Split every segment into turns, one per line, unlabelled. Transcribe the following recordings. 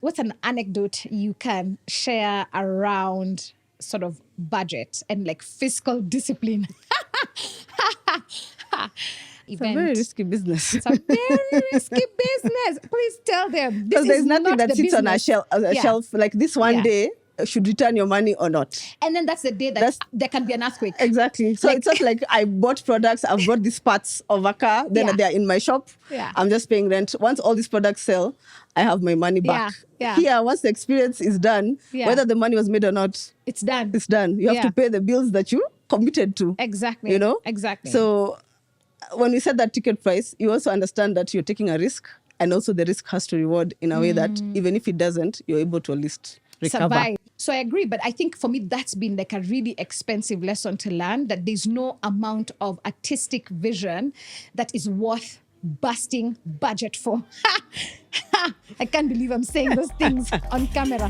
What's an anecdote you can share around sort of budget and like fiscal discipline?
It's a very risky business.
It's a very risky business. Please tell them. This
Because there's
is
nothing
not
that
the
sits on a
business.
shelf like this one
Yeah.
day should return your money or not.
And then that's the day that there can be an earthquake.
Exactly. So it's not like I bought products, I've bought these parts of a car, then
Yeah.
they're in my shop.
Yeah.
I'm just paying rent. Once all these products sell, I have my money back.
Yeah.
Here, once the experience is done, whether the money was made or not,
it's done.
It's done. You have to pay the bills that you committed to.
Exactly.
You know?
Exactly.
So when we set that ticket price, you also understand that you're taking a risk, and also the risk has to reward in a way that even if it doesn't, you're able to at least recover.
Survive. So I agree, but I think for me that's been like a really expensive lesson to learn, that there's no amount of artistic vision that is worth busting budget for. I can't believe I'm saying those things on camera.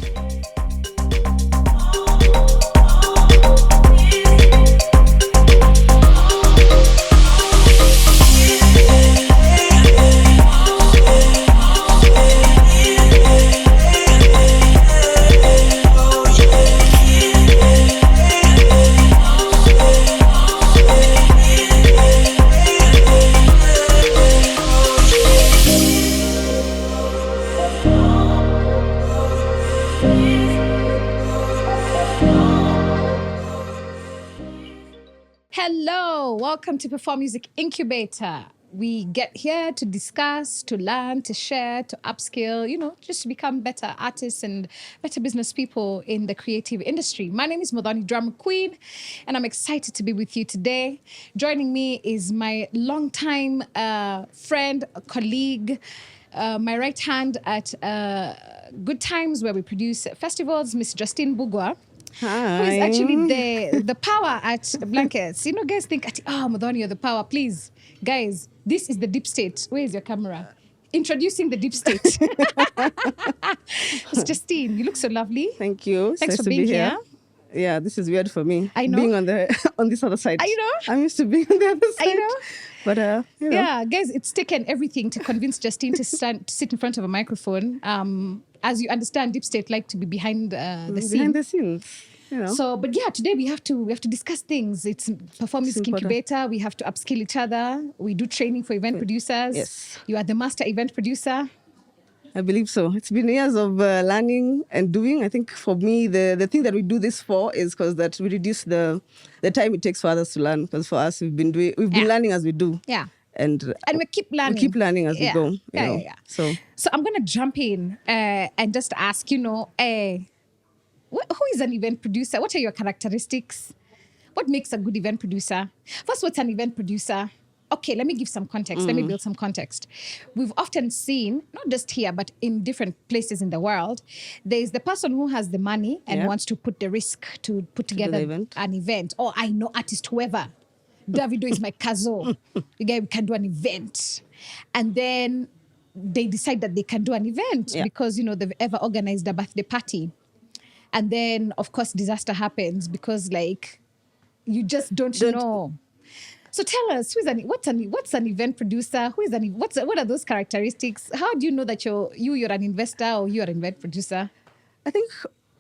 Hello, welcome to perFORM Music Incubator. We get here to discuss, to learn, to share, to upskill, just to become better artists and better business people in the creative industry. My name is Muthoni Drummer Queen, and I'm excited to be with you today. Joining me is my longtime friend, colleague, my right hand at Good Times, where we produce festivals, Miss Justine Mbugwa.
Hi.
Who is actually the power at Blankets. Guys think, Muthoni, you're the power. Please, guys, this is the deep state. Where is your camera? Introducing the deep state. It's Justine. You look so lovely.
Thank you.
Thanks
nice
for
to
being
be
here.
Yeah, this is weird for me.
I know.
Being on this other side.
I know.
I'm used to being on the other side.
I know.
But
Yeah, guys, it's taken everything to convince Justine to sit in front of a microphone. As you understand, deep state like to be behind the scene.
Behind the scenes.
So, but yeah, today we have to discuss things. It's perFORM Music Incubator. We have to upskill each other. We do training for event producers.
Yes.
You are the master event producer.
I believe so. It's been years of learning and doing. I think for me, the thing that we do this for is because that we reduce the time it takes for others to learn. Because for us, we've been learning as we do.
Yeah.
And
we keep learning.
We keep learning as we go.
Yeah.
So
I'm going to jump in and just ask, who is an event producer? What are your characteristics? What makes a good event producer? First, what's an event producer? Okay, let me give some context. Let me build some context. We've often seen, not just here, but in different places in the world, there's the person who has the money and wants to put the risk to put together an event. Or I know artist, whoever. Davido is my cousin. We can do an event. And then they decide that they can do an event because, they've ever organized a birthday party. And then, of course, disaster happens because, you just don't know. So tell us, what's an event producer? What are those characteristics? How do you know that you're an investor or you're an event producer?
I think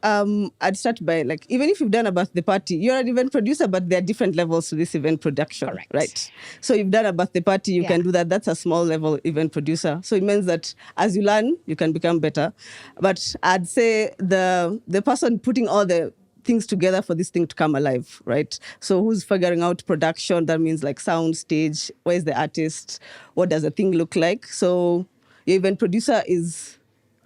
I'd start by even if you've done a birthday party, you're an event producer, but there are different levels to this event production.
Correct.
Right? So you've done a birthday party, you can do that. That's a small level event producer. So it means that as you learn, you can become better. But I'd say the person putting all the things together for this thing to come alive, right? So who's figuring out production? That means sound, stage, where's the artist? What does the thing look like? So your event producer is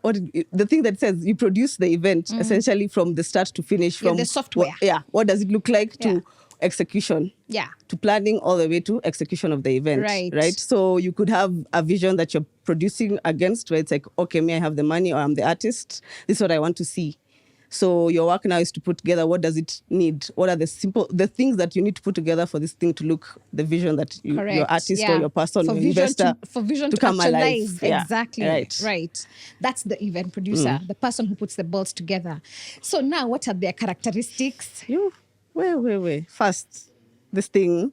the thing that says you produce the event essentially from the start to finish. From
the software.
What does it look like to execution?
Yeah.
To planning all the way to execution of the event. Right. So you could have a vision that you're producing against where it's like, okay, I have the money or I'm the artist. This is what I want to see. So your work now is to put together what does it need? What are the things that you need to put together for this thing to look the vision that your artist or your person or investor
for vision to
come
alive.
Yeah.
Exactly. Right. That's the event producer, the person who puts the balls together. So now what are their characteristics?
Wait. First, this thing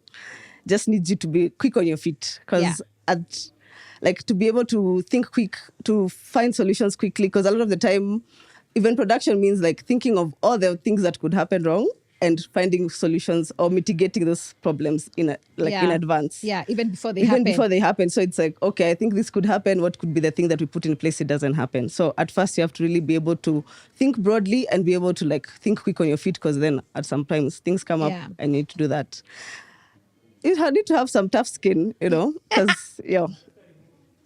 just needs you to be quick on your feet because like to be able to think quick, to find solutions quickly, because a lot of the time event production means like thinking of all the things that could happen wrong and finding solutions or mitigating those problems in advance.
Yeah, even before they
happen. So it's like, okay, I think this could happen. What could be the thing that we put in place? It doesn't happen. So at first you have to really be able to think broadly and be able to like think quick on your feet, because then at sometimes things come up and you need to do that. You need to have some tough skin, because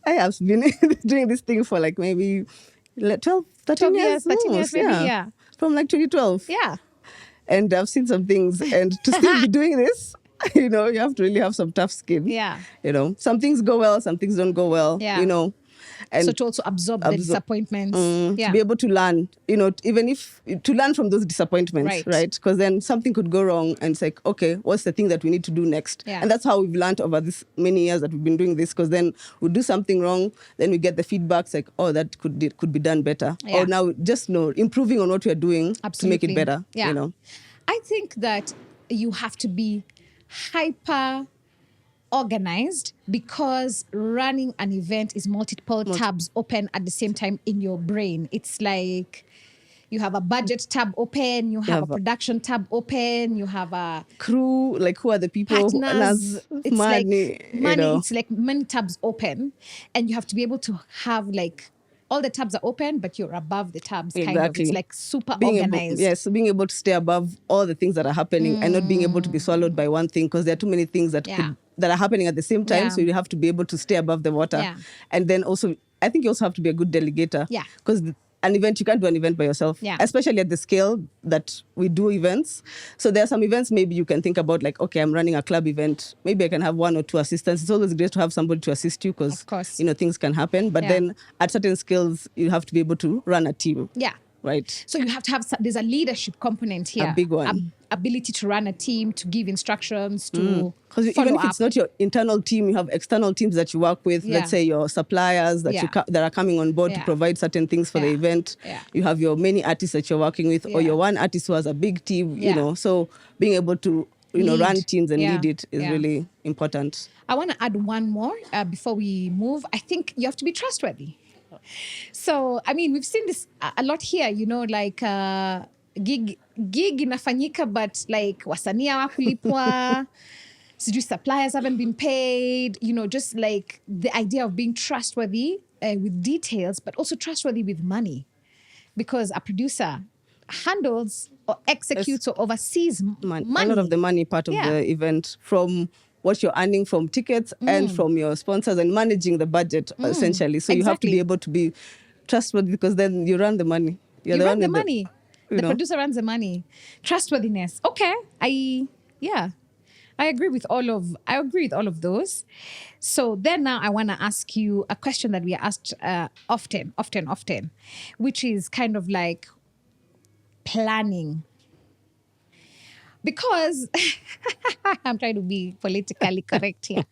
I have been doing this thing for like maybe 12, 13 years.
13 years maybe, yeah.
From like 2012.
Yeah.
And I've seen some things, and to still be doing this, you have to really have some tough skin.
Yeah.
Some things go well, some things don't go well.
Yeah.
And
so to also absorb the disappointments.
To be able to learn, even if to learn from those disappointments, right? Because then something could go wrong, and it's like, okay, what's the thing that we need to do next?
Yeah.
And that's how we've learned over this many years that we've been doing this. Because then we do something wrong, then we get the feedbacks like, oh, that could be done better, or now just improving on what we're doing to make it better.
Yeah. I think that you have to be hyper organized, because running an event is multiple tabs open at the same time in your brain. It's like you have a budget tab open, you have a production tab open, you have a
crew, like who are the people,
partners. It's
money,
like money. It's like many tabs open, and you have to be able to have like all the tabs are open, but you're above the tabs, kind of. It's like super organized.
So being able to stay above all the things that are happening and not being able to be swallowed by one thing, because there are too many things that are happening at the same time. So you have to be able to stay above the water.
Yeah.
And then also, I think you also have to be a good delegator.
Yeah.
Because an event, you can't do an event by yourself, especially at the scale that we do events. So there are some events maybe you can think about like, okay, I'm running a club event. Maybe I can have 1 or 2 assistants. It's always great to have somebody to assist you, because, things can happen. But then at certain scales, you have to be able to run a team.
Yeah.
Right.
So you have to have, there's a leadership component here.
A big one.
Ability to run a team, to give instructions, to
because even if it's not your internal team, you have external teams that you work with. Let's say your suppliers that that are coming on board to provide certain things for the event. You have your many artists that you're working with, or your one artist who has a big team. So being able to run teams and lead it is really important.
I want to add one more before we move. I think you have to be trustworthy. So, I mean, we've seen this a lot here, like gig inafanyika, but like wasanii hawakulipwa, sijui suppliers haven't been paid, just like the idea of being trustworthy with details, but also trustworthy with money. Because a producer handles or executes or oversees money.
A lot of the money part of the event, from what you're earning from tickets and from your sponsors, and managing the budget essentially. So you have to be able to be trustworthy, because then you run the money.
You run the money. The producer runs the money. Trustworthiness. Okay. I agree with all of those. So then now I want to ask you a question that we are asked often, which is kind of like planning. Because I'm trying to be politically correct here.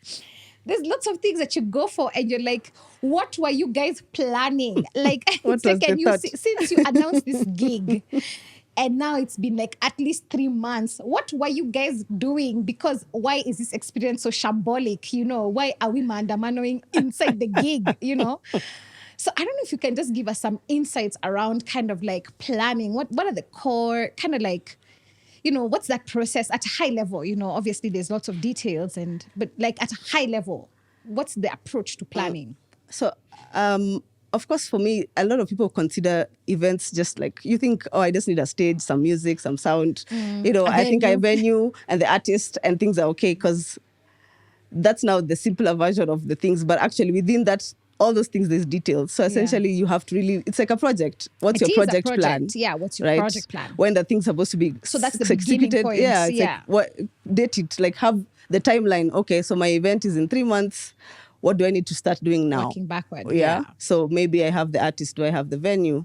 There's lots of things that you go for and you're like, what were you guys planning? Like, it's like, since you announced this gig and now it's been like at least 3 months, what were you guys doing? Because why is this experience so shambolic? Why are we maandamanoing inside the gig? So I don't know if you can just give us some insights around kind of like planning. What are the core kind of like, what's that process at a high level? Obviously there's lots of details, but like at a high level, what's the approach to planning?
So, of course, for me, a lot of people consider events just like, you think, oh, I just need a stage, some music, some sound. I think I venue and the artist and things are okay, because that's now the simpler version of the things. But actually within that, all those things, there's details. So essentially you have to really, it's like a project. What's your project plan?
Yeah, what's your project plan?
When the thing's supposed to be
so that's the beginning point.
Yeah, it's like, what, date it, like have the timeline. Okay, so my event is in 3 months. What do I need to start doing now?
Working backward.
Yeah. So maybe I have the artist, do I have the venue?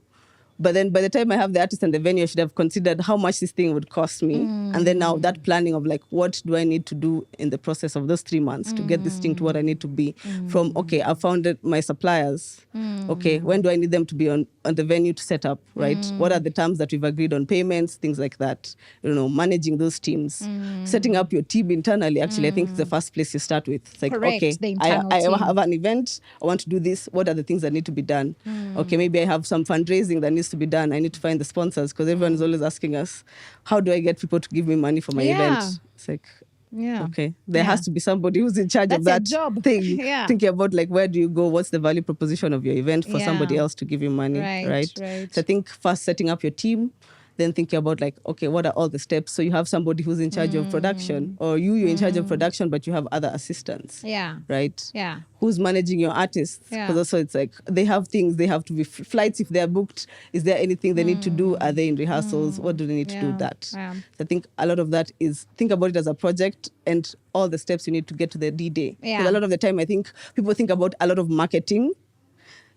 But then by the time I have the artist and the venue, I should have considered how much this thing would cost me. And And then now that planning of like, what do I need to do in the process of those 3 months to get this thing to what I need to be from, okay, I found my suppliers. Okay, when do I need them to be on the venue to set up, right? What are the terms that we've agreed on, payments, things like that, managing those teams, setting up your team internally. Actually, I think it's the first place you start with. It's like,
Correct,
okay,
the internal
I
team.
have an event, I want to do this. What are the things that need to be done? Okay, maybe I have some fundraising that needs to be done. I need to find the sponsors because everyone is always asking us, how do I get people to give me money for my event? It's like, okay, there has to be somebody who's in charge of that thing. Thinking about like, where do you go? What's the value proposition of your event for somebody else to give you money, right? So I think first setting up your team, then thinking about like, okay, what are all the steps? So you have somebody who's in charge of production, or you're in charge of production, but you have other assistants, right? Who's managing your artists? Because also it's like they have things, they have to be flights if they're booked. Is there anything they need to do? Are they in rehearsals? What do they need to do that? So I think a lot of that is think about it as a project and all the steps you need to get to the D-Day. Because a lot of the time I think people think about a lot of marketing,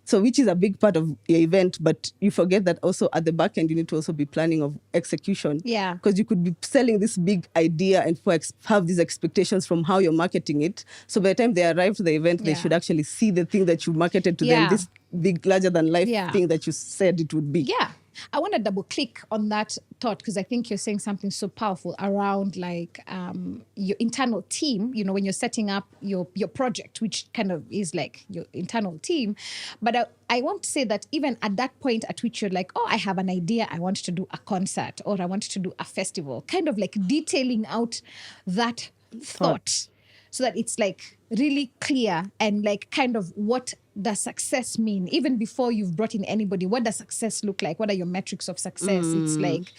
so which is a big part of your event, but you forget that also at the back end, you need to also be planning of execution. Because you could be selling this big idea and have these expectations from how you're marketing it. So by the time they arrive to the event, they should actually see the thing that you marketed to them, this big, larger than life thing that you said it would be.
I want to double click on that thought because I think you're saying something so powerful around like your internal team, when you're setting up your project, which kind of is like your internal team. But I want to say that even at that point at which you're like, oh, I have an idea, I want to do a concert or I want to do a festival, kind of like detailing out that thought so that it's like really clear and like kind of what does success mean? Even before you've brought in anybody, what does success look like? What are your metrics of success? It's like,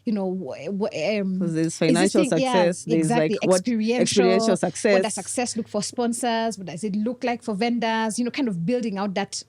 there's financial success. There's
exactly.
like experiential success.
What does success look for sponsors? What does it look like for vendors? Kind of building out that,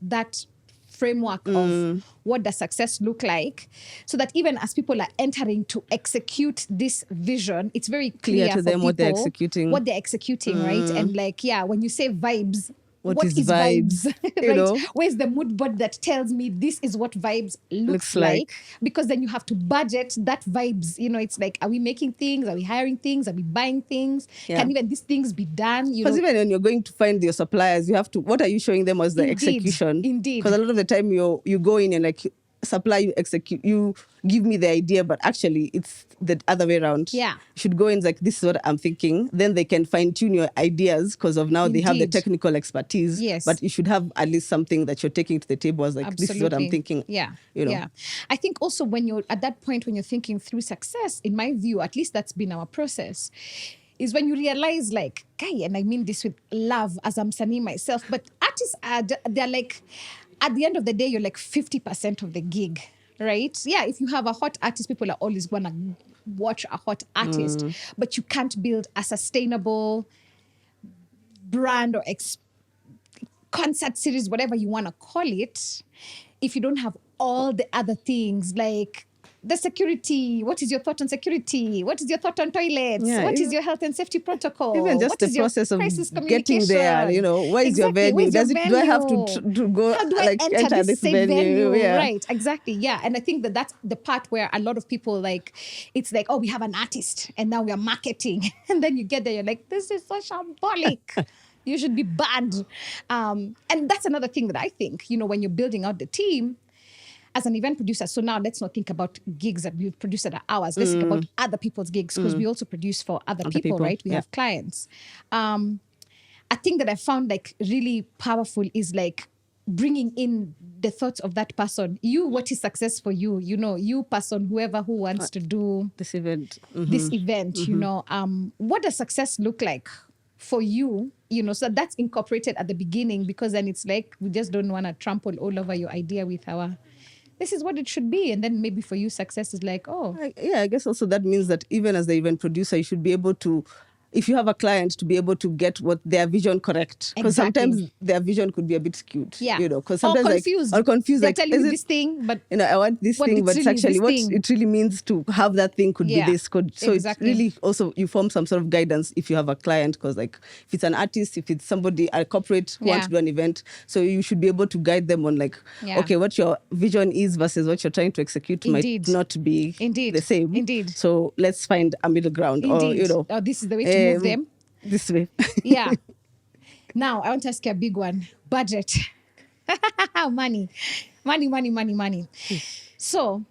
that framework of what does success look like, so that even as people are entering to execute this vision, it's very clear
to
for
them
people
what they're executing,
right? And like, when you say vibes,
what is vibes?
Right? Where's the mood board that tells me this is what vibes looks like? Because then you have to budget that vibes. It's like, are we making things? Are we hiring things? Are we buying things? Can even these things be done?
Because even when you're going to find your suppliers, you have to, what are you showing them as the execution?
Indeed.
Because a lot of the time you go in and like supply, you execute, you give me the idea, but actually it's the other way around. You should go in like, this is what I'm thinking. Then they can fine tune your ideas because of now they have the technical expertise. But you should have at least something that you're taking to the table as like, this is what I'm thinking.
I think also when you're at that point, when you're thinking through success, in my view, at least that's been our process, is when you realize like, and I mean this with love as I'm saying myself, but artists they're like, at the end of the day, you're like 50% of the gig, right? If you have a hot artist, people are always going to watch a hot artist, but you can't build a sustainable brand or concert series, whatever you want to call it, if you don't have all the other things like the security. What is your thought on security? What is your thought on toilets? What is your health and safety protocol?
Even just the process of getting there, where is your venue? Do I have to go?
How do I enter this venue? Right, exactly. And I think that's the part where a lot of people like, it's like, oh, we have an artist and now we are marketing. And then you get there, you're like, this is so shambolic. You should be banned. And that's another thing that I think, when you're building out the team, as an event producer, so now let's not think about gigs that we've produced that are ours. Let's think about other people's gigs because we also produce for other people, right? We have clients. A thing that I found like really powerful is like bringing in the thoughts of that person. What is success for you? You person, who wants to do
this event,
what does success look like for you? So that's incorporated at the beginning, because then it's like, we just don't want to trample all over your idea with this is what it should be. And then maybe for you, success is like, I
guess also that means that even as the event producer, you should be able to if you have a client, to be able to get what their vision correct, because sometimes their vision could be a bit skewed. Because sometimes
or confused. They're telling you
is
this thing, but
I want this thing, but actually what it really means to have that thing could be this. So it's really also, you form some sort of guidance if you have a client, because like if it's an artist, if it's somebody, a corporate who wants to do an event, so you should be able to guide them on like, okay, what your vision is versus what you're trying to execute might not be the same. So let's find a middle ground, or
this is the way to move them
this way.
Now I want to ask you a big one. Budget. money. So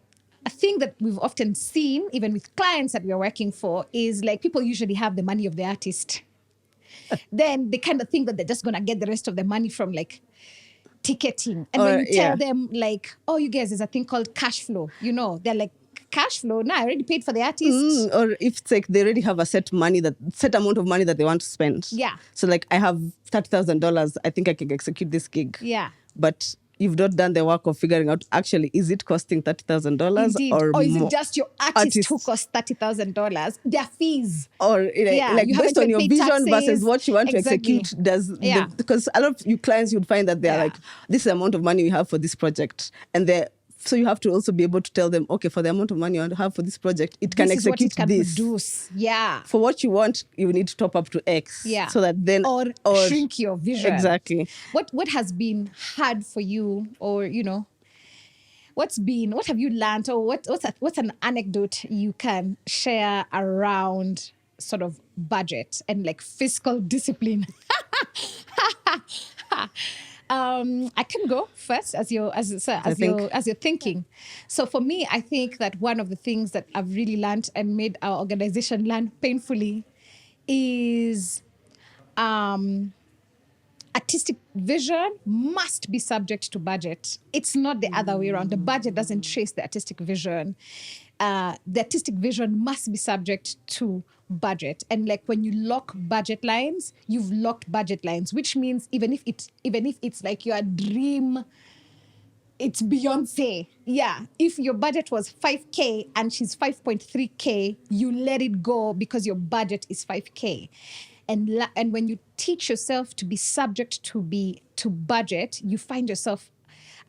a thing that we've often seen, even with clients that we are working for, is like people usually have the money of the artist. Then they kind of think that they're just going to get the rest of the money from like ticketing. And when you tell them like, oh, you guys, there's a thing called cash flow. They're like, cash flow? No, I already paid for the artist.
Or if it's like they already have a set amount of money that they want to spend. So like I have $30,000. I think I can execute this gig. But you've not done the work of figuring out, actually, is it costing $30,000 or
is
more?
it just your artist who costs $30,000? Their fees.
Or like based on your vision versus what you want to execute, because a lot of you clients, you'd find that they're like, this is the amount of money we have for this project. And so you have to also be able to tell them, okay, for the amount of money you have for this project, it can execute this.
Produce. For
what you want, you need to top up to X.
So
that then
or shrink your vision.
Exactly.
What has been hard for you, or what have you learned, or what's an anecdote you can share around sort of budget and like fiscal discipline? I can go first as you're thinking. So for me, I think that one of the things that I've really learned and made our organization learn painfully is artistic vision must be subject to budget. It's not the other way around. The budget doesn't chase the artistic vision. The artistic vision must be subject to budget. And like when you lock budget lines, you've locked budget lines, which means even if it's like your dream, it's Beyonce. If your budget was 5K and she's 5.3K, you let it go because your budget is 5K. And when you teach yourself to be subject to budget, you find yourself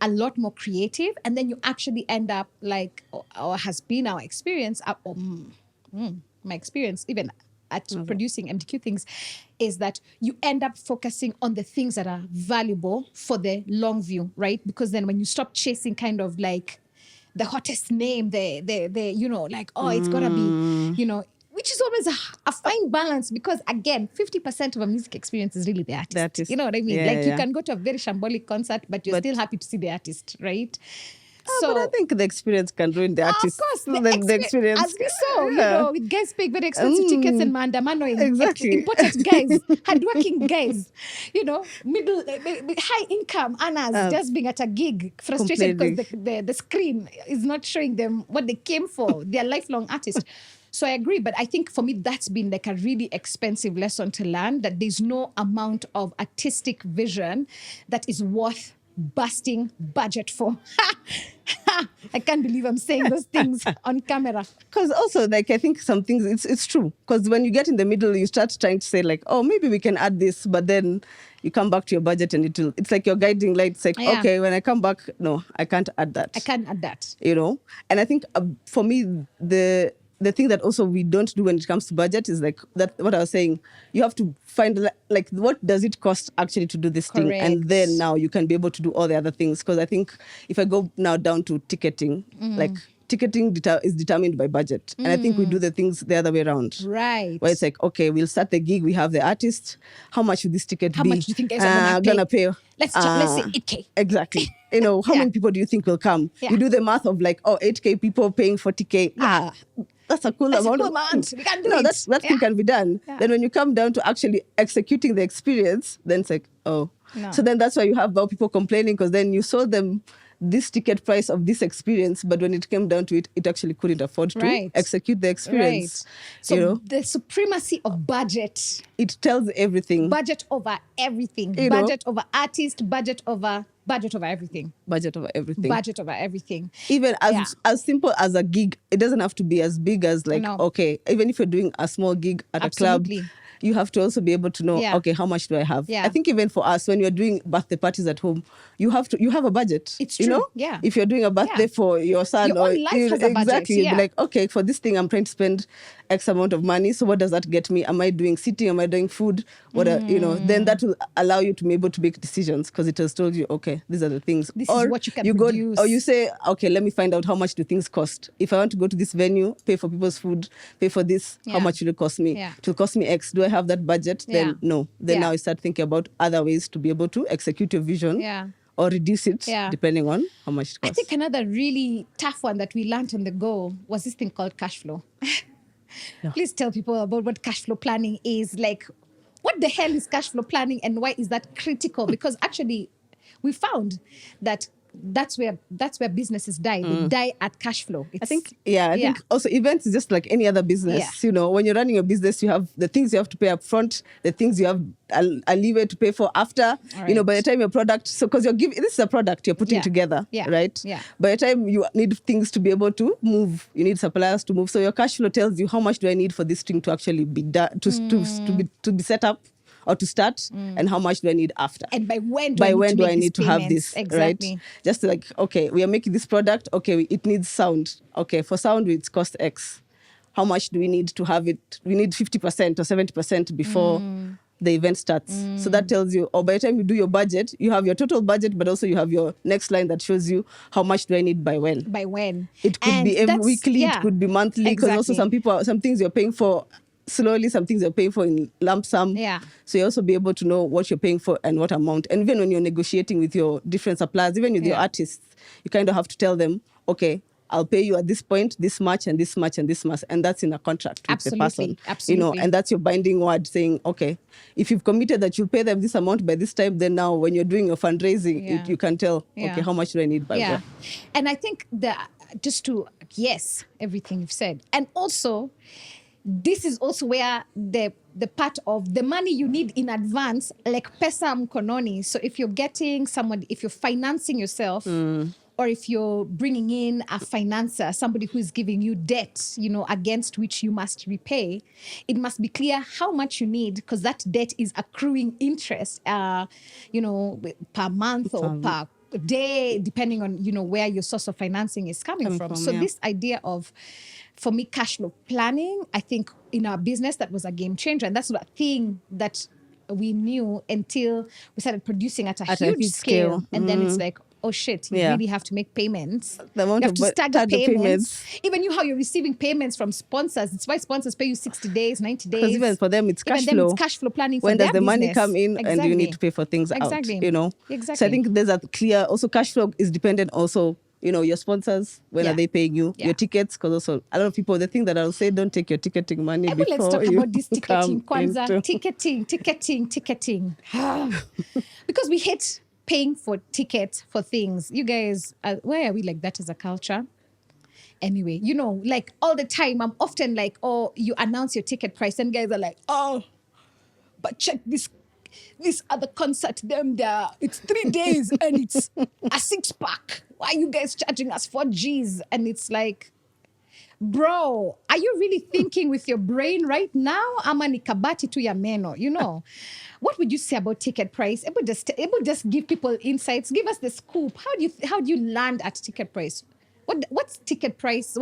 a lot more creative, and then you actually end up like, or has been our experience, my experience even at producing MDQ things, is that you end up focusing on the things that are valuable for the long view, right? Because then when you stop chasing kind of like the hottest name, like, oh, it's gonna be, which is always a fine balance, because again, 50% of a music experience is really the artist. You know what I mean? You can go to a very shambolic concert, but you're still happy to see the artist, right?
But I think the experience can ruin the artist.
Of course, the experience. As we saw, with guys paying very expensive tickets and mandamano, important guys, hardworking guys, middle, high income earners just being at a gig, frustrated because the screen is not showing them what they came for. They're lifelong artists. So I agree, but I think for me, that's been like a really expensive lesson to learn, that there's no amount of artistic vision that is worth busting budget for. I can't believe I'm saying those things on camera.
Because also, like, I think some things, it's true. Because when you get in the middle, you start trying to say like, oh, maybe we can add this, but then you come back to your budget and it's like your guiding light. It's like, okay, when I come back, no, I can't add that.
I can't add that.
And I think for me, the thing that also we don't do when it comes to budget is like that. What I was saying, you have to find like what does it cost actually to do this thing, and then now you can be able to do all the other things. Because I think if I go now down to ticketing, like ticketing is determined by budget, and I think we do the things the other way around.
Right.
Where it's like, okay, we'll start the gig, we have the artist. How much would this ticket be?
How much do you think I'm gonna pay? Let's say 8K.
Exactly. How many people do you think will come? You do the math of like, 8K people paying 40K. That's a cool amount.
We can do it.
That thing can be done. Then when you come down to actually executing the experience, then it's like, no. So then that's why you have about people complaining, because then you sold them this ticket price of this experience, but when it came down to it, it actually couldn't afford to execute the experience.
Right. So the supremacy of budget.
It tells everything.
Budget over everything. Budget over artist, budget over everything.
Budget over everything.
Budget over everything.
Even as simple as a gig, it doesn't have to be as big as like, okay, even if you're doing a small gig at a club, you have to also be able to know,
Yeah.
okay, how much do I have?
Yeah.
I think even for us, when you're doing birthday parties at home, you have a budget.
It's
you
true.
know?
Yeah.
If you're doing a birthday for your son,
Your
or
own life has a budget,
exactly, you'd
yeah.
be like, okay, for this thing, I'm trying to spend X amount of money. So what does that get me? Am I doing seating? Am I doing food? What then that will allow you to be able to make decisions, because it has told you, okay, these are the things.
This is what you can produce.
Or you say, okay, let me find out how much do things cost. If I want to go to this venue, pay for people's food, pay for this, how much will it cost me?
Yeah.
It will cost me X. Do I have that budget?
Yeah.
Then no. Then
Yeah.
now you start thinking about other ways to be able to execute your vision.
Yeah.
Or reduce it,
Yeah.
depending on how much it costs.
I think another really tough one that we learned on the go was this thing called cash flow. Please tell people about what cash flow planning is. Like, what the hell is cash flow planning and why is that critical? Because actually, we found that that's where businesses die. They die at cash flow.
I think also events is just like any other business.
Yeah.
When you're running a business, you have the things you have to pay up front, the things you have a leeway to pay for after.
Right.
By the time your product, so because this is a product you're putting together, right?
Yeah.
By the time you need things to be able to move, you need suppliers to move. So your cash flow tells you how much do I need for this thing to actually be done, to be set up or to start, and how much do I need after?
And by when do I need
to have this?
Exactly.
Right? Just like, okay, we are making this product. Okay, it needs sound. Okay, for sound, it costs X. How much do we need to have it? We need 50% or 70% before the event starts. So that tells you, or by the time you do your budget, you have your total budget, but also you have your next line that shows you how much do I need by when.
By when.
It could be every weekly, it could be monthly, because also some things you're paying for slowly, some things you're paying for in lump sum.
Yeah.
So you also be able to know what you're paying for and what amount. And even when you're negotiating with your different suppliers, even with your artists, you kind of have to tell them, okay, I'll pay you at this point, this much and this much and this much. And that's in a contract with the person.
Absolutely.
And that's your binding word saying, okay, if you've committed that you'll pay them this amount by this time, then now when you're doing your fundraising, you can tell, okay, how much do I need by when?
And I think everything you've said. And also, this is also where the part of the money you need in advance, like pesa mkononi. So if you're getting someone, if you're financing yourself, or if you're bringing in a financer, somebody who is giving you debt, against which you must repay, it must be clear how much you need, because that debt is accruing interest, per month or per day, depending on, where your source of financing is coming from. So this idea of, for me, cash flow planning, I think in our business, that was a game changer. And that's the thing that we knew until we started producing at a huge scale. And then it's like, oh shit, you really have to make payments. You have to stagger payments. Even how you're receiving payments from sponsors. It's why sponsors pay you 60 days, 90 days.
Because even for them, it's cash flow.
It's cash flow planning for
when
their
does the money
business.
come in and you need to pay for things out,
Exactly.
So I think there's a clear, also cash flow is dependent also, your sponsors, when are they paying you? Your tickets, because also a lot of people, the thing that I'll say, don't take your ticketing money before
let's talk
you
about this ticketing. Kwanza,
into...
ticketing. Because we hate paying for tickets for things. You guys, why are we like that as a culture? Anyway, like all the time, I'm often like, oh, you announce your ticket price and guys are like, oh, but check this other concert, it's 3 days and it's a 6-pack. Why are you guys charging us 4 Gs? And it's like, bro, are you really thinking with your brain right now? Ama ni kabati tu ya meno, What would you say about ticket price? Able just give people insights. Give us the scoop. How do you land at ticket price? What's ticket price?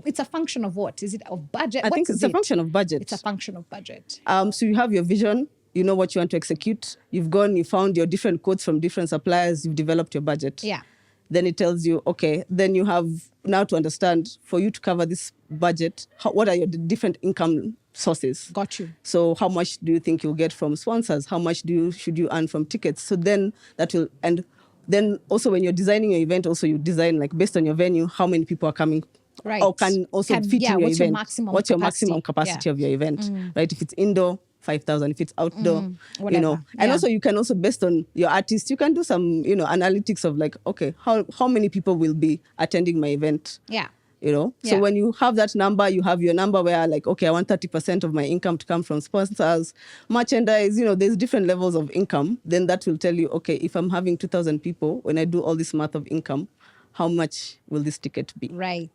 It's a function of what? Is it of budget?
I think it's a function of budget.
It's a function of budget.
So you have your vision. You know what you want to execute. You found your different quotes from different suppliers. You've developed your budget.
Yeah.
Then it tells you, okay, then you have now to understand, for you to cover this budget, what are your different income sources?
Got you.
So how much do you think you'll get from sponsors? How much should you earn from tickets? So then that will, and then also when you're designing your event, also you design like based on your venue, how many people are coming.
Right.
Or can also fit in your
what's
event.
What's
your maximum capacity of your event, right? If it's indoor, 5,000. If it's outdoor, And also you can also, based on your artist, you can do some, analytics of like, okay, how many people will be attending my event?
Yeah.
So when you have that number, you have your number where like, okay, I want 30% of my income to come from sponsors, merchandise, there's different levels of income. Then that will tell you, okay, if I'm having 2,000 people, when I do all this math of income, how much will this ticket be?
Right.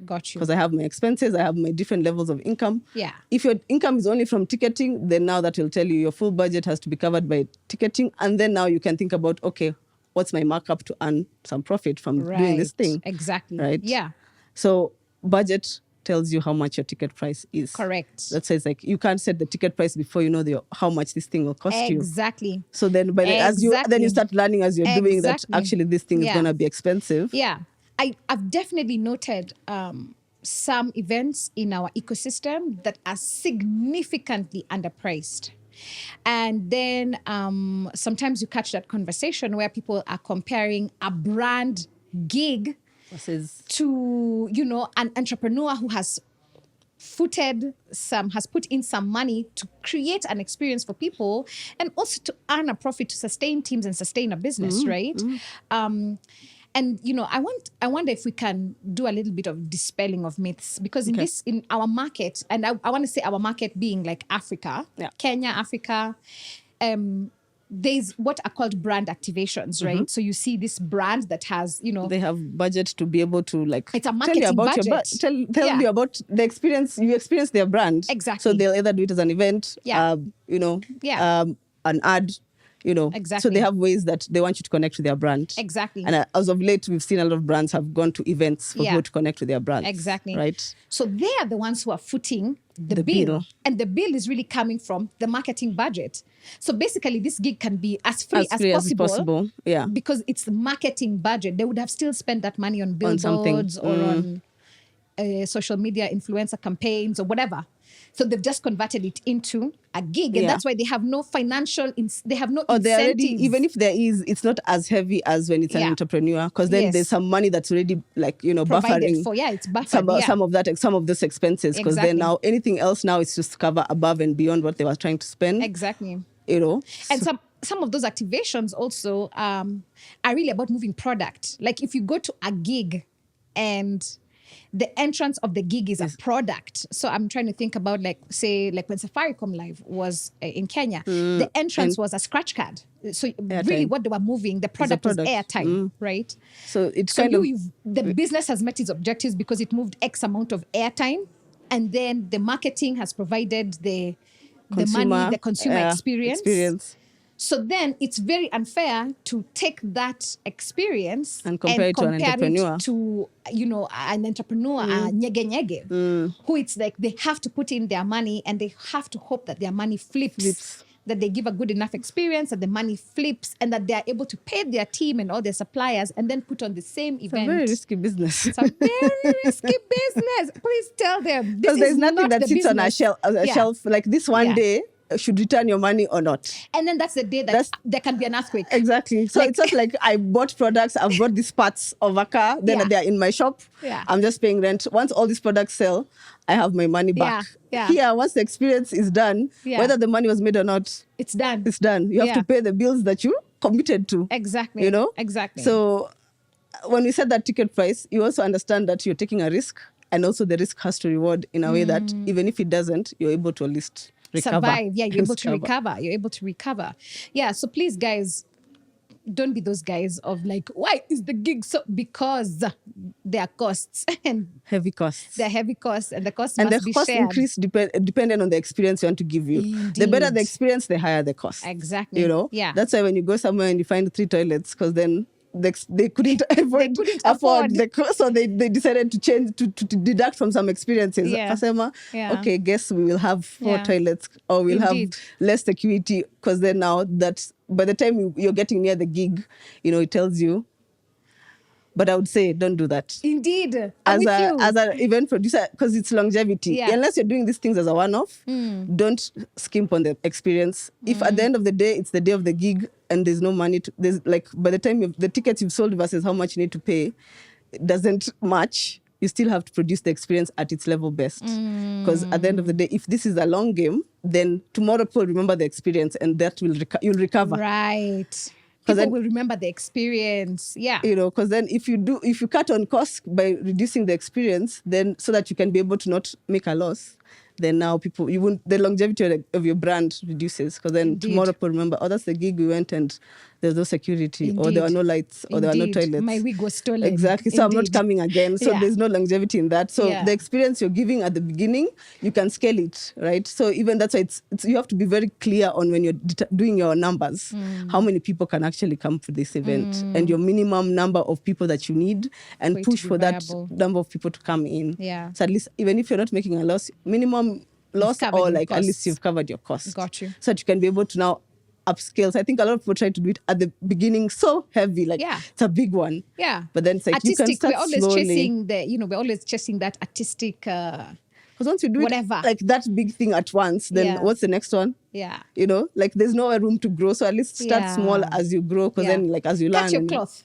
Got you.
Because I have my expenses, I have my different levels of income.
Yeah.
If your income is only from ticketing, then now that will tell you your full budget has to be covered by ticketing. And then now you can think about, okay, what's my markup to earn some profit from doing this thing?
Exactly.
Right?
Yeah.
So budget tells you how much your ticket price is.
Correct.
That says like you can't set the ticket price before you know how much this thing will cost you.
Exactly.
So then as you start learning as you're doing that actually this thing is gonna be expensive.
Yeah. I've definitely noted some events in our ecosystem that are significantly underpriced. And then sometimes you catch that conversation where people are comparing a brand gig to, you know, an entrepreneur who has put in some money to create an experience for people and also to earn a profit to sustain teams and sustain a business, right? And you know, I wonder if we can do a little bit of dispelling of myths, because in our market, and I want to say our market being like Africa, Kenya, Africa, there's what are called brand activations, right? So you see this brand that has, you know,
they have budget to be able to like
it's a marketing
tell you about
budget.
tell you about the experience. You experience their brand.
Exactly.
So they'll either do it as an event, you know, an ad, you know.
Exactly.
So they have ways that they want you to connect with their brand.
Exactly.
And as of late, we've seen a lot of brands have gone to events for people to connect with their brands.
Exactly.
Right.
So they are the ones who are footing the bill. And the bill is really coming from the marketing budget. So basically, this gig can be as free as possible.
Yeah.
Because it's the marketing budget. They would have still spent that money on billboards or on social media influencer campaigns or whatever. So they've just converted it into a gig, and that's why they have no financial, they have no incentives.
Even if there is, it's not as heavy as when it's an entrepreneur, because then there's some money that's already like, you know,
provided
buffering
for, it's buffered,
some of those expenses, because then now anything else now is just cover above and beyond what they were trying to spend.
Exactly.
You know,
and some of those activations also are really about moving product. Like if you go to a gig and the entrance of the gig is a product. So I'm trying to think about like when Safaricom Live was in Kenya, the entrance was a scratch card. So really what they were moving, the product was airtime, right?
So it's
the business has met its objectives because it moved X amount of airtime, and then the marketing has provided the money, the consumer experience. So then it's very unfair to take that experience
and compare it to an entrepreneur.
To, you know, an entrepreneur, a nyege, who it's like they have to put in their money and they have to hope that their money flips. That they give a good enough experience, that the money flips, and that they are able to pay their team and all their suppliers and then put on the same event.
It's a very risky business.
It's a very risky business. Please tell them.
Because there's nothing that sits on a shelf like this one day. Should return your money or not.
And then that's the day that there can be an earthquake.
Exactly. So it's not like I bought products, I've bought these parts of a car, then they're in my shop. I'm just paying rent. Once all these products sell, I have my money back. Here, once the experience is done, whether the money was made or not,
it's done.
It's done. You have to pay the bills that you committed to.
Exactly.
You know?
Exactly.
So when we set that ticket price, you also understand that you're taking a risk, and also the risk has to reward in a way that even if it doesn't, you're able to at least
survive. You're able to recover. You're able to recover. Yeah. So please, guys, don't be those guys of like, why is the gig so? Because there are costs and
heavy costs.
They're heavy costs, and the costs must be shared. And the cost
increase depending on the experience you want to give you. Indeed. The better the experience, the higher the cost.
Exactly.
You know.
Yeah.
That's why when you go somewhere and you find 3 toilets, because then they couldn't afford so they decided to change to deduct from some experiences. Okay, guess we will have 4 toilets, or we'll have less security, because then now that by the time you're getting near the gig, you know, it tells you. But I would say don't do that.
Indeed.
As an event producer, because it's longevity. Unless you're doing these things as a one-off, don't skimp on the experience. If at the end of the day, it's the day of the gig and there's no money, there's like by the time the tickets you've sold versus how much you need to pay, it doesn't match. You still have to produce the experience at its level best. Because at the end of the day, if this is a long game, then tomorrow people remember the experience, and that you'll recover.
Right. People will remember the experience. Yeah. You
know, because then if you cut on costs by reducing the experience, then so that you can be able to not make a loss, then now the longevity of your brand reduces, because then tomorrow people remember, oh, that's the gig we went and there's no security, or there were no lights, or there were no
Indeed.
toilets.
My wig was stolen.
Exactly. So I'm not
Indeed.
coming again. So
Yeah.
there's no longevity in that. So
Yeah.
the experience you're giving at the beginning, you can scale it, right? So even that's why it's you have to be very clear on when you're doing your numbers, how many people can actually come for this event, and your minimum number of people that you need, and
For it to
push
be
for that
viable.
number of people to come in.
Yeah.
So at least, even if you're not making a loss, minimum loss,
covered
or
your
like at least
costs.
you've covered your cost.
Got you.
So that you can be able to now upscale. So I think a lot of people try to do it at the beginning so heavy, like
Yeah.
it's a big one.
Yeah.
But then it's like
artistic,
you can start
we're always
slowly.
chasing we're always chasing that artistic
Because once you do
whatever.
it like that big thing at once, then
Yeah.
what's the next one?
yeah.
You know, like there's no room to grow. So at least start
Yeah.
small as you grow, because
Yeah.
then like as you learn.
Cut your
and-
cloth.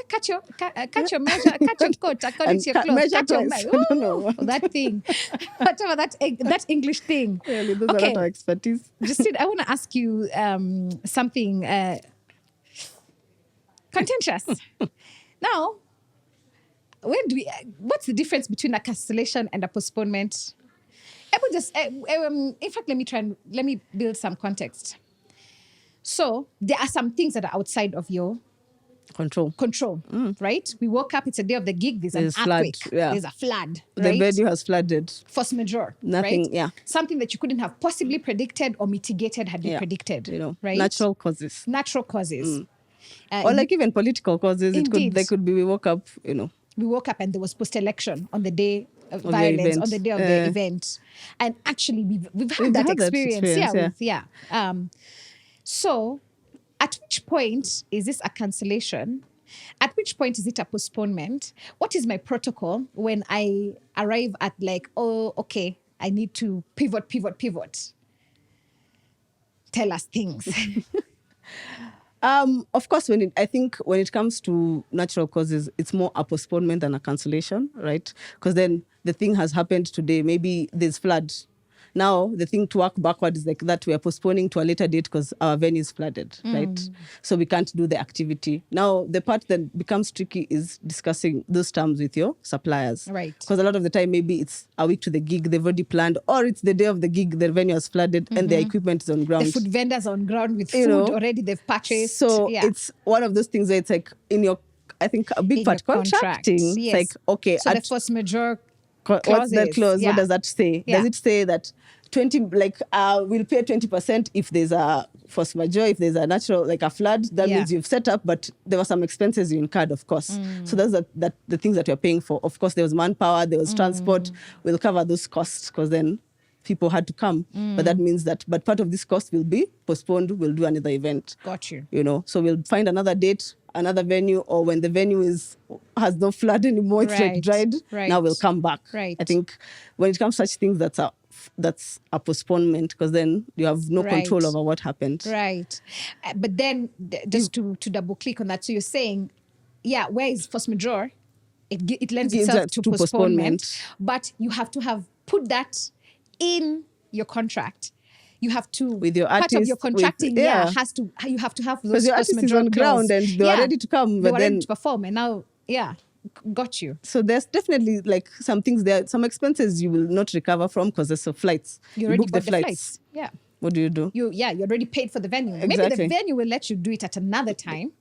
Cut your measure, cut your coat according to your
cut-
cloth.
measure
Cut your
twice. I don't know.
that thing, whatever that English thing.
Really, those are not our expertise.
Justine, I want to ask you something contentious. Now, what's the difference between a cancellation and a postponement? I would just, in fact, let me build some context. So there are some things that are outside of your
Control.
right? We woke up, it's a day of the gig, there's an
There's flood,
earthquake,
yeah.
there's a flood,
The
right?
venue has flooded.
Force majeure,
Nothing,
right?
yeah.
Something that you couldn't have possibly predicted or mitigated had you
Yeah.
predicted,
You know,
right?
natural causes.
Natural causes.
Or like even political causes.
Indeed.
They could be, we woke up, you know.
We woke up and there was post-election on the day of
the
violence,
event.
on the day of the event. And actually, we've had that experience. Yeah. So, at which point is this a cancellation? At which point is it a postponement? What is my protocol when I arrive at like, oh, okay, I need to pivot? Tell us things.
Of course, I think when it comes to natural causes, it's more a postponement than a cancellation, right? Because then the thing has happened today. Maybe there's flood. Now, the thing to work backward is like that we are postponing to a later date because our venue is flooded, right? So we can't do the activity. Now, the part that becomes tricky is discussing those terms with your suppliers.
Right.
Because a lot of the time, maybe it's a week to the gig, they've already planned, or it's the day of the gig, their venue is flooded and their equipment is on ground.
The food vendors on ground with
You
food
know,
already they've purchased.
So
yeah.
it's one of those things where it's like in your, I think a big
In
part
your contract,
contracting.
yes.
It's like, okay,
So the force majeure
what's that
clauses,
clause?
yeah.
What does that say?
Yeah.
Does it say that 20, like, we'll pay 20% if there's a force majeure, if there's a natural, like a flood, that
Yeah.
means you've set up, but there were some expenses you incurred, of course. So that's the things that you're paying for. Of course, there was manpower, there was transport. We'll cover those costs because then people had to come. But that means but part of this cost will be postponed. We'll do another event.
Got you.
You know, so we'll find another date, another venue, or when the venue has no flood anymore, it's
Right,
like dried.
right.
Now we'll come back.
Right.
I think when it comes to such things, that's a postponement because then you have no
Right.
control over what happened.
Right. But then, just to double click on that, so you're saying, yeah, where is force majeure? It lends
Gives
itself
that
to
to
postponement,
postponement.
but you have to have put that in your contract. You have to,
With your
part of
artist,
your contracting,
with- yeah.
you have to have those
Because your
force
artist is
majeure
on ground
clause.
and they are ready to come,
They
but
were ready
then-
to perform, and now, yeah, got you.
So there's definitely like some things there, some expenses you will not recover from because there's flights.
You already
book
bought the flights. Yeah.
What do you do?
You already paid for the venue. Maybe
Exactly.
the venue will let you do it at another time.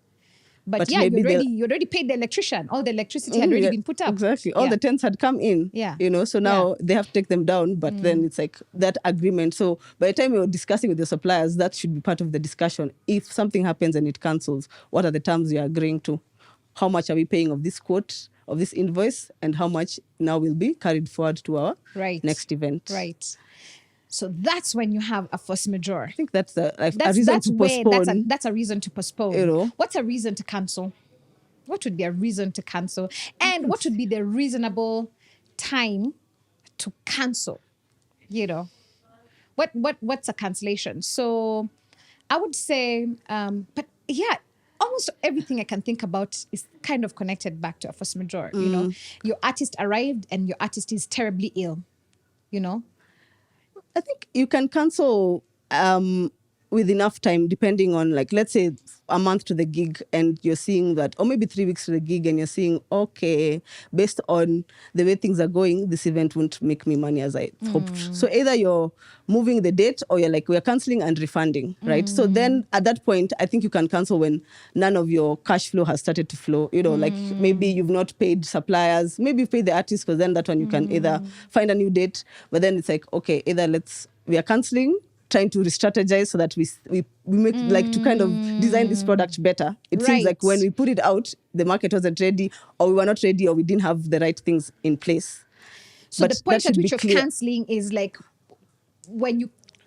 But yeah,
maybe
you already paid the electrician. All the electricity had already
Yeah,
been put up.
Exactly. All
Yeah.
the tents had come in.
Yeah.
You know, so now they have to take them down, but then it's like that agreement. So by the time you're discussing with your suppliers, that should be part of the discussion. If something happens and it cancels, what are the terms you're agreeing to? How much are we paying of this quote, of this invoice, and how much now will be carried forward to our
Right.
next event?
Right. So that's when you have a force majeure.
I think that's a reason to postpone.
That's a reason to postpone.
You know.
What's a reason to cancel? What would be a reason to cancel? And what would be the reasonable time to cancel? You know, what's a cancellation? So I would say, but yeah, almost everything I can think about is kind of connected back to a force majeure. You know, your artist arrived and your artist is terribly ill. You know,
I think you can cancel with enough time, depending on, like, let's say a month to the gig, and you're seeing that, or maybe 3 weeks to the gig, and you're seeing, okay, based on the way things are going, this event won't make me money as I hoped. So either you're moving the date, or you're like, we're canceling and refunding, right? So then at that point, I think you can cancel when none of your cash flow has started to flow. You know, like maybe you've not paid suppliers, maybe you've paid the artist, because then that one you can either find a new date, but then it's like, okay, either we are canceling, trying to re-strategize so that we make like to kind of design this product better. It seems like when we put it out, the market wasn't ready, or we were not ready, or we didn't have the right things in place.
So the point at which you're canceling is like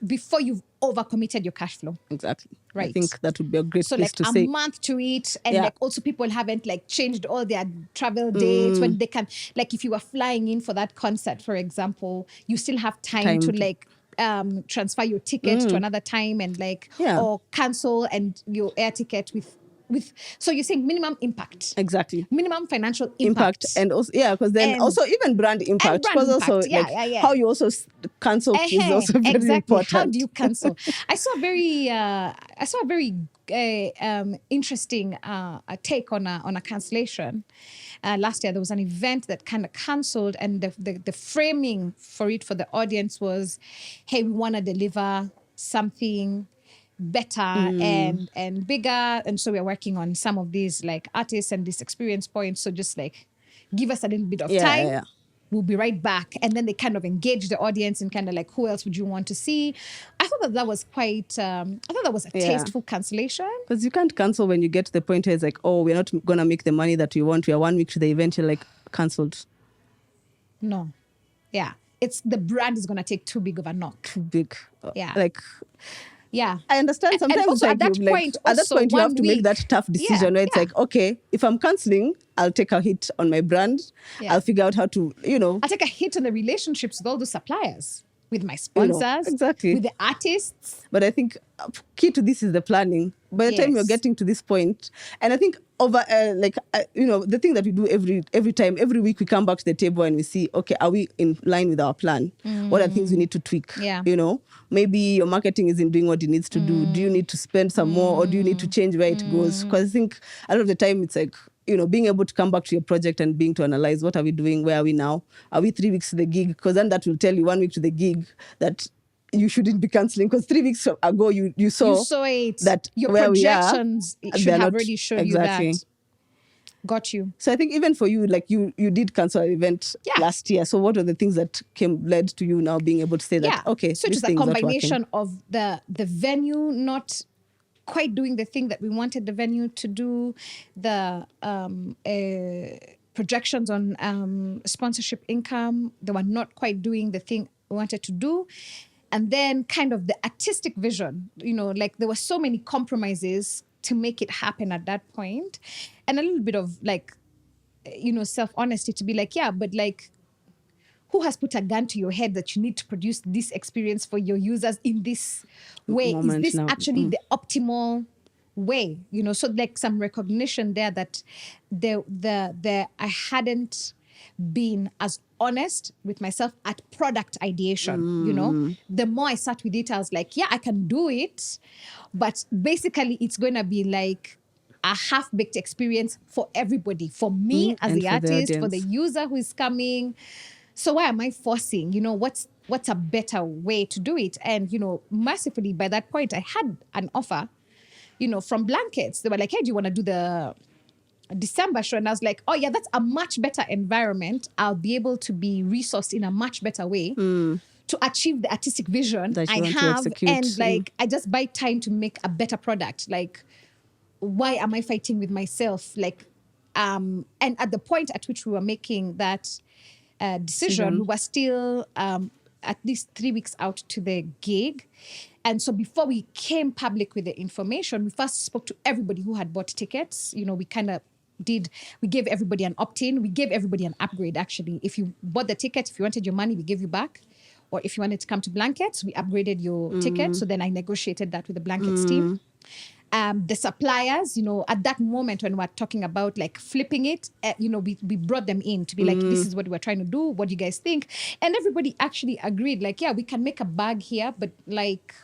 before you've overcommitted your cash flow.
Exactly.
Right.
I think that would be a great place to say.
So like a month to it, and like also people haven't like changed all their travel dates when they can, like if you were flying in for that concert, for example, you still have time to like transfer your ticket to another time, and like or cancel and your air ticket with so you're saying minimum impact,
exactly,
minimum financial impact,
and also because then also even brand impact, because also like how you also cancel is also very important.
How do you cancel? I saw a very interesting take on a cancellation. Last year there was an event that kind of cancelled, and the framing for it for the audience was, hey, we want to deliver something better and bigger, and so we're working on some of these like artists and these experience points, so just like give us a little bit of time. We'll be right back. And then they kind of engage the audience and kind of like, who else would you want to see? I thought that was quite, I thought that was a tasteful cancellation.
Because you can't cancel when you get to the point where it's like, oh, we're not going to make the money that we want. We are 1 week to the event. You're like, cancelled.
No. Yeah. It's the brand is going to take too big of a knock.
Too big.
Yeah.
Like...
Yeah,
I understand. Sometimes
also,
like, at that point you have to make that tough decision where it's like, okay, if I'm cancelling, I'll take a hit on my brand. I'll figure out how to, I'll
take a hit on the relationships with all the suppliers, with my sponsors,
exactly,
with the artists.
But I think key to this is the planning. By the time you're getting to this point, and I think over the thing that we do every week, we come back to the table and we see, okay, are we in line with our plan? What are things we need to tweak? Maybe your marketing isn't doing what it needs to do. Do you need to spend some more, or do you need to change where it goes? Because I think a lot of the time it's like, being able to come back to your project and being to analyze, what are we doing? Where are we now? Are we 3 weeks to the gig? Because then that will tell you 1 week to the gig that you shouldn't be cancelling, because 3 weeks ago you saw
it.
That
your
where
projections should have already shown you that. Got you.
So I think even for you, like you did cancel an event last year. So what are the things that led to you now being able to say that, okay,
so it was a combination of the venue not quite doing the thing that we wanted the venue to do, the projections on sponsorship income, they were not quite doing the thing we wanted to do. And then kind of the artistic vision, like there were so many compromises to make it happen at that point. And a little bit of like, self-honesty to be like, but like, who has put a gun to your head that you need to produce this experience for your users in this way? Is this actually the optimal way? So like some recognition there that I hadn't been as honest with myself at product ideation. The more I sat with it, I was like, I can do it, but basically it's going to be like a half-baked experience for everybody, for me as the artist, for the user who is coming. So why am I forcing? What's a better way to do it? And mercifully by that point I had an offer from Blankets. They were like, hey, do you want to do the December show? And I was like, oh yeah, that's a much better environment. I'll be able to be resourced in a much better way to achieve the artistic vision that I have. And like, I just buy time to make a better product. Like, why am I fighting with myself? Like, and at the point at which we were making that decision, we were still at least 3 weeks out to the gig. And so before we came public with the information, we first spoke to everybody who had bought tickets. We kind of we gave everybody an opt-in. We gave everybody an upgrade, actually. If you bought the ticket, if you wanted your money, we gave you back. Or if you wanted to come to Blankets, we upgraded your ticket. So then I negotiated that with the Blankets team. The suppliers, at that moment when we're talking about like flipping it, we brought them in to be like, this is what we're trying to do. What do you guys think? And everybody actually agreed, like, we can make a bag here, but like,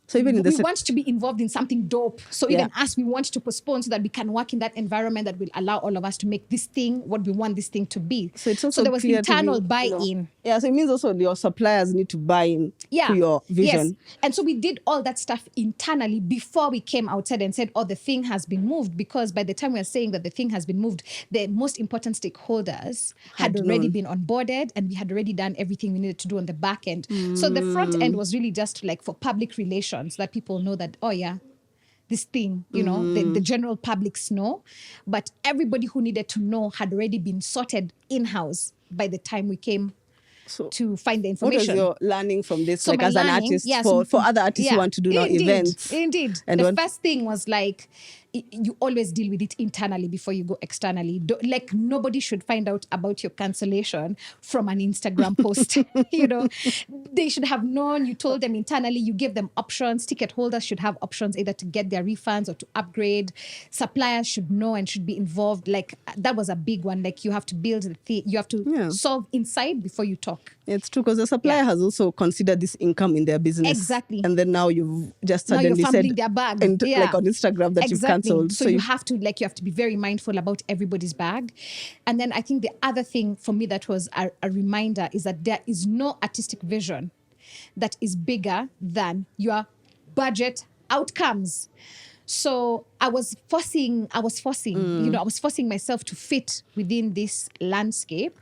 So even in
we want to be involved in something dope. So even us, we want to postpone so that we can work in that environment that will allow all of us to make this thing what we want this thing to be.
So it's also
there was
clear
internal
to be,
buy-in.
Yeah, so it means also your suppliers need to buy in to your vision.
Yes. And so we did all that stuff internally before we came outside and said, oh, the thing has been moved. Because by the time we are saying that the thing has been moved, the most important stakeholders had already been onboarded, and we had already done everything we needed to do on the back end. So the front end was really just like for public relations, that people know that, oh yeah, this thing, the general publics know. But everybody who needed to know had already been sorted in-house by the time we came to find the information.
What was your learning from this,
So
like as an artist, for other artists who want to do now events?
Indeed. And the first thing was like, you always deal with it internally before you go externally. Like nobody should find out about your cancellation from an Instagram post. They should have known. You told them internally. You gave them options. Ticket holders should have options either to get their refunds or to upgrade. Suppliers should know and should be involved. Like that was a big one. Like you have to build the thing. You have to solve inside before you talk.
It's true, because the supplier has also considered this income in their business.
Exactly.
And then now you've just suddenly
said
their
bag.
Like on Instagram that you've cancelled.
So you have to be very mindful about everybody's bag. And then I think the other thing for me that was a reminder is that there is no artistic vision that is bigger than your budget outcomes. So I was forcing myself to fit within this landscape.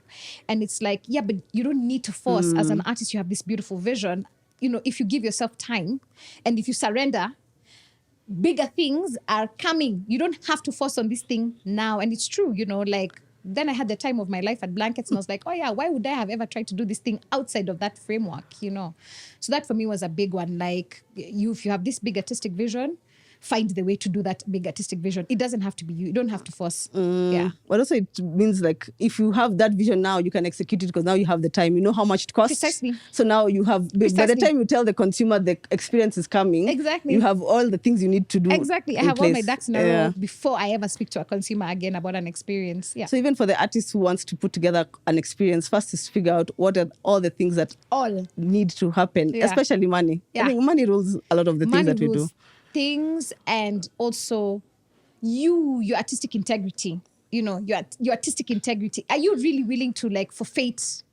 And it's like, yeah, but you don't need to force. As an artist, you have this beautiful vision. If you give yourself time and if you surrender, bigger things are coming. You don't have to force on this thing now. And it's true, like then I had the time of my life at Blankets and I was like, oh yeah, why would I have ever tried to do this thing outside of that framework, So that for me was a big one. Like if you have this big artistic vision, find the way to do that big artistic vision. It doesn't have to be you. You don't have to force. Yeah.
But also it means like if you have that vision now, you can execute it because now you have the time. You know how much it costs.
Precisely.
So now you have, by the time you tell the consumer the experience is coming,
exactly,
you have all the things you need to do.
Exactly. I have all my ducks in a row before I ever speak to a consumer again about an experience. Yeah.
So even for the artist who wants to put together an experience, first is figure out what are all the things that need to happen, especially money. I think money rules a lot of the things that we do.
Things, and also your artistic integrity, your artistic integrity. Are you really willing to like forfeit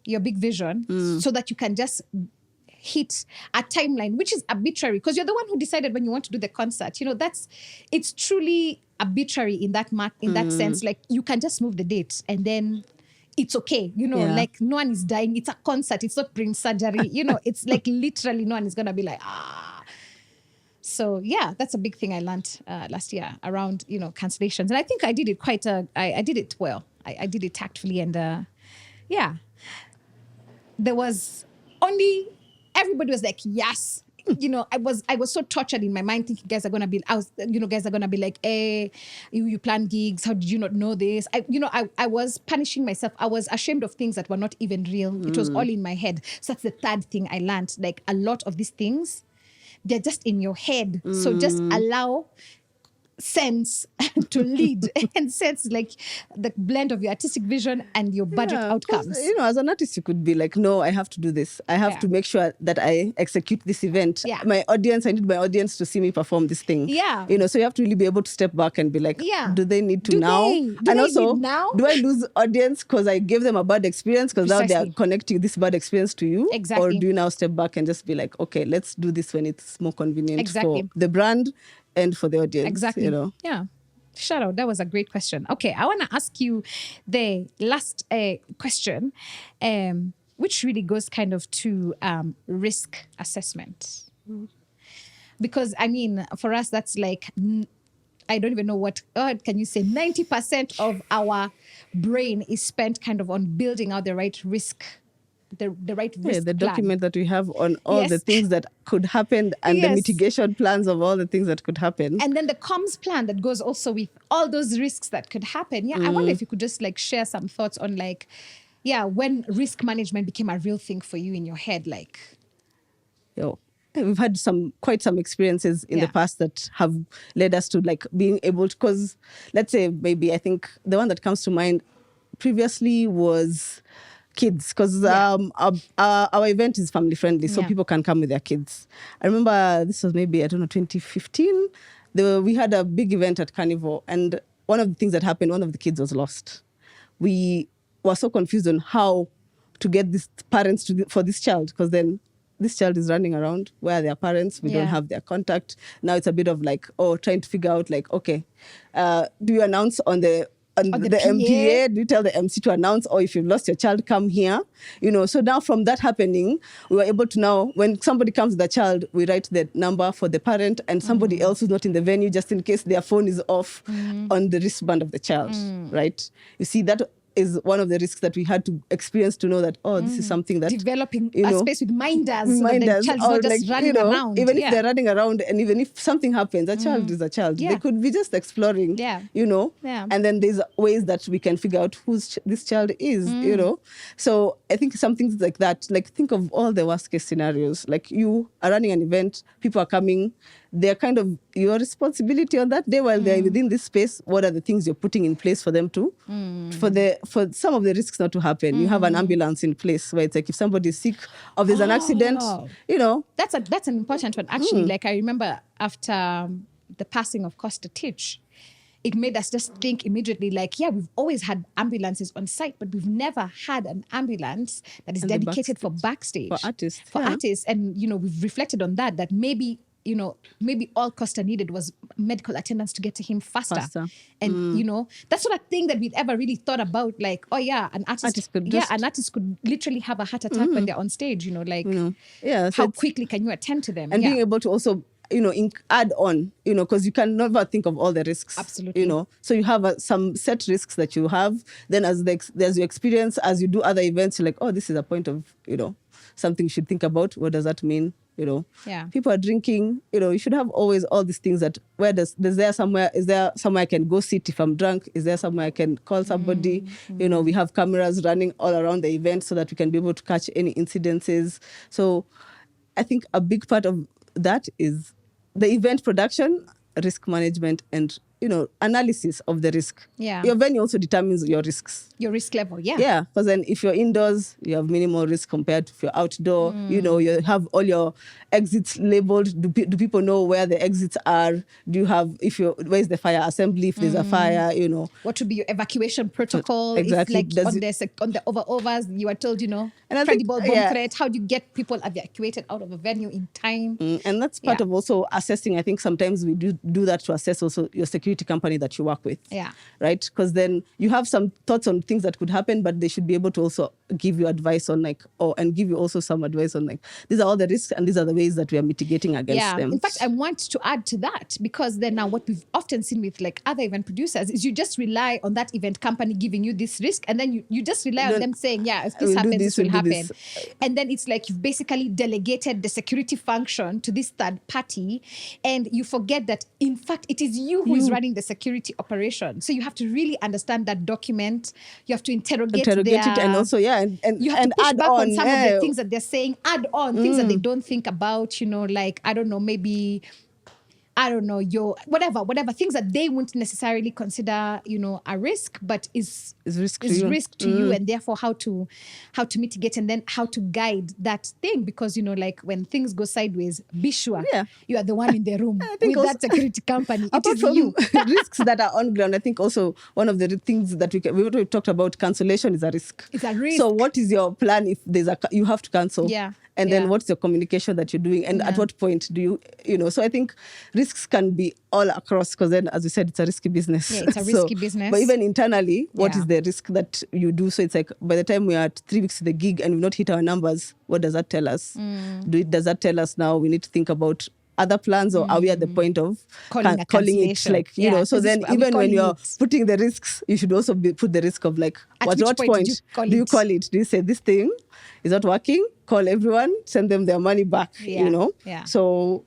your big vision so that you can just hit a timeline, which is arbitrary because you're the one who decided when you want to do the concert. It's truly arbitrary in that sense. Like you can just move the date and then it's okay. Like no one is dying. It's a concert. It's not brain surgery. It's like literally no one is going to be like, So that's a big thing I learned last year around, cancellations. And I think I did it I did it well. I did it tactfully and there was everybody was like, yes. I was so tortured in my mind thinking guys are going to be like, hey, you plan gigs. How did you not know this? I was punishing myself. I was ashamed of things that were not even real. It was all in my head. So that's the third thing I learned. Like a lot of these things, they're just in your head. So just allow sense to lead and sense like the blend of your artistic vision and your budget outcomes.
As an artist, you could be like, no, I have to do this. I have to make sure that I execute this event. I need my audience to see me perform this thing. So you have to really be able to step back and be like, do they need to now? Do I lose audience because I gave them a bad experience because now they are connecting this bad experience to you?
Exactly.
Or do you now step back and just be like, okay, let's do this when it's more convenient for the brand and for the audience.
Exactly. Yeah. Shout out. That was a great question. Okay. I want to ask you the last question, which really goes kind of to risk assessment. Because, for us, that's like, I don't even know what, can you say 90% of our brain is spent kind of on building out the right risk the right risk
the
plan.
document that we have on all the things that could happen and the mitigation plans of all the things that could happen.
And then the comms plan that goes also with all those risks that could happen. I wonder if you could just like share some thoughts on like, when risk management became a real thing for you in your head, like.
We've had quite some experiences in the past that have led us to like being able to, because let's say maybe I think the one that comes to mind previously was kids, because our event is family friendly, so people can come with their kids. I remember this was maybe, 2015. We had a big event at Carnival, and one of the things that happened, one of the kids was lost. We were so confused on how to get these parents for this child, because then this child is running around. Where are their parents? We don't have their contact. Now it's a bit of like, trying to figure out like, okay, do you announce on the MPA? Do you tell the MC to announce? Or if you've lost your child, come here. So now from that happening, we were able to now, when somebody comes with a child, we write the number for the parent and somebody else who's not in the venue, just in case their phone is off on the wristband of the child, right? You see, that is one of the risks that we had to experience to know that, this is something that...
Developing a space with minders so that the child's not just running around.
Even if they're running around, and even if something happens, a child is a child. They could be just exploring, and then there's ways that we can figure out who this child is, So I think some things like that, like think of all the worst case scenarios. Like you are running an event, people are coming, they're kind of your responsibility on that day while they're within this space. What are the things you're putting in place for them to, for some of the risks not to happen? You have an ambulance in place where it's like if somebody's sick or there's an accident,
That's an important one. Actually, like I remember after the passing of Costa Teach, it made us just think immediately like, we've always had ambulances on site, but we've never had an ambulance that is dedicated for backstage.
For artists.
Artists. And, we've reflected on that maybe all Costa needed was medical attendants to get to him faster. And, that's not a thing that we'd ever really thought about. Like, an artist could literally have a heart attack when they're on stage, how quickly can you attend to them?
And being able to also, add on, because you can never think of all the risks.
Absolutely.
So you have some set risks that you have. Then as you experience, as you do other events, you're like, this is a point of, something you should think about. What does that mean? People are drinking, you should have always all these things that is there somewhere I can go sit if I'm drunk? Is there somewhere I can call somebody? We have cameras running all around the event so that we can be able to catch any incidences. So I think a big part of that is the event production, risk management, and analysis of the risk. Your venue also determines your risks.
Your risk level,
Yeah, because then if you're indoors, you have minimal risk compared to if you're outdoor. You have all your exits labeled. Do people know where the exits are? Do you have, where's the fire assembly if there's a fire,
What would be your evacuation protocol?
Exactly.
If on the overs, you are told, credible bomb threat, how do you get people evacuated out of a venue in time?
And that's part of also assessing. I think sometimes we do that to assess also your security company that you work with. Right? Because then you have some thoughts on things that could happen, but they should be able to also give you advice on and give you also some advice on these are all the risks and these are the ways that we are mitigating against them.
In fact, I want to add to that, because then now what we've often seen with other event producers is you just rely on that event company giving you this risk, and then you just rely on them saying, if this happens, this will happen. And then it's like you've basically delegated the security function to this third party, and you forget that in fact it is you who is running the security operation. So you have to really understand that document. You have to interrogate it,
and also and
you have to push
add
back on some of the
yeah.
things that they're saying. Add on things that they don't think about. Like I don't know, maybe. I don't know, whatever things that they wouldn't necessarily consider, a risk, but is risk to you, and therefore how to mitigate, and then how to guide that thing, because like when things go sideways, be sure you are the one in the room with that security company. It is you.
Risks that are on ground. I think also one of the things that we talked about, cancellation is a risk.
It's a risk.
So what is your plan if you have to cancel? And then what's your communication that you're doing? And at what point do you, so I think risks can be all across, because then, as you said, it's a risky business.
Yeah, it's a risky business.
But even internally, what is the risk that you do? So it's like, by the time we are at 3 weeks to the gig and we've not hit our numbers, what does that tell us? Does that tell us now we need to think about other plans, or are we at the point of calling it? So then even when you're putting the risks, you should also put the risk of at what point do you call it? Do you say this thing is not working? Call everyone, send them their money back, So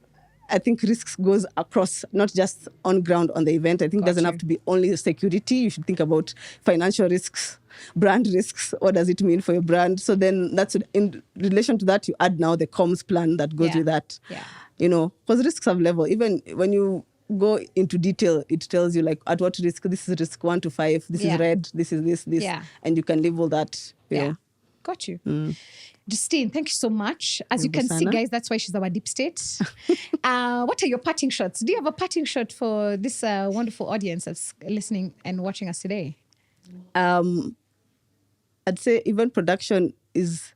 I think risks goes across, not just on ground on the event. I think it doesn't have to be only security. You should think about financial risks, brand risks. What does it mean for your brand? So then that's in relation to that, you add now the comms plan that goes with that. Because risks have level. Even when you go into detail, it tells you at what risk. This is risk 1 to 5. This is red. This is this. And you can label that.
Got you. Justine, thank you so much. As you can see, guys, that's why she's our deep state. What are your parting shots? Do you have a parting shot for this wonderful audience that's listening and watching us today?
I'd say event production is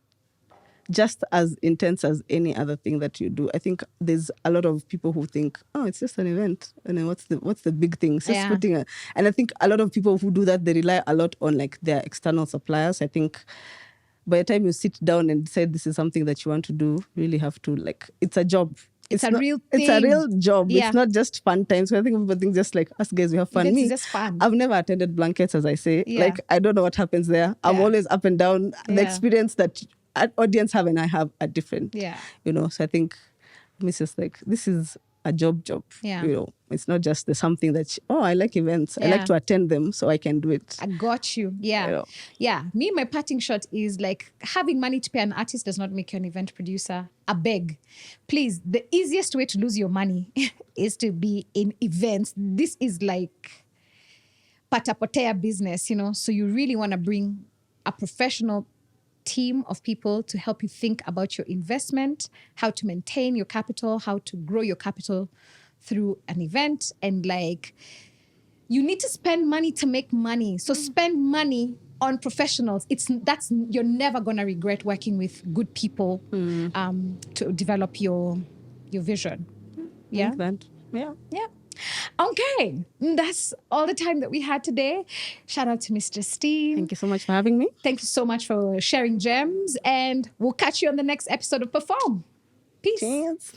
just as intense as any other thing that you do. I think there's a lot of people who think, oh, it's just an event. And then what's the big thing? It's just and I think a lot of people who do that, they rely a lot on like their external suppliers. I think by the time you sit down and decide this is something that you want to do, you really have to it's a job.
It's a real thing.
It's a real job. Yeah. It's not just fun times. So I think people think just like us guys, we have fun.
It's just fun.
I've never attended blankets, as I say. Like, I don't know what happens there. I'm always up and down. The experience that audience have and I have are different. You know, so I think it's just like, this is a job. You know, it's not just the something that, I like events. I like to attend them so I can do it.
I got you. Yeah.
You know?
Yeah. Me, my parting shot is like, having money to pay an artist does not make you an event producer. I beg. Please, the easiest way to lose your money is to be in events. This is like patapotea business, you know. So you really want to bring a professional team of people to help you think about your investment, how to maintain your capital, how to grow your capital through an event. And like, you need to spend money to make money. So spend money on professionals. You're never gonna regret working with good people to develop your vision. Yeah.
Yeah.
Okay, that's all the time that we had today. Shout out to Miss Justine.
Thank you so much for having me.
Thank you so much for sharing gems, and we'll catch you on the next episode of perFORM. Peace.
Cheers.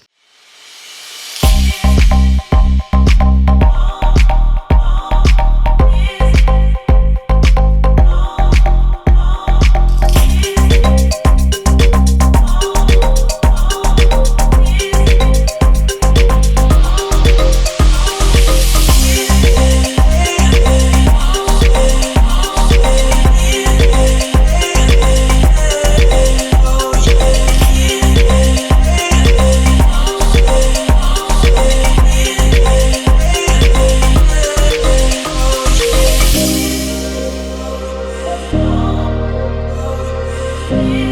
Yeah.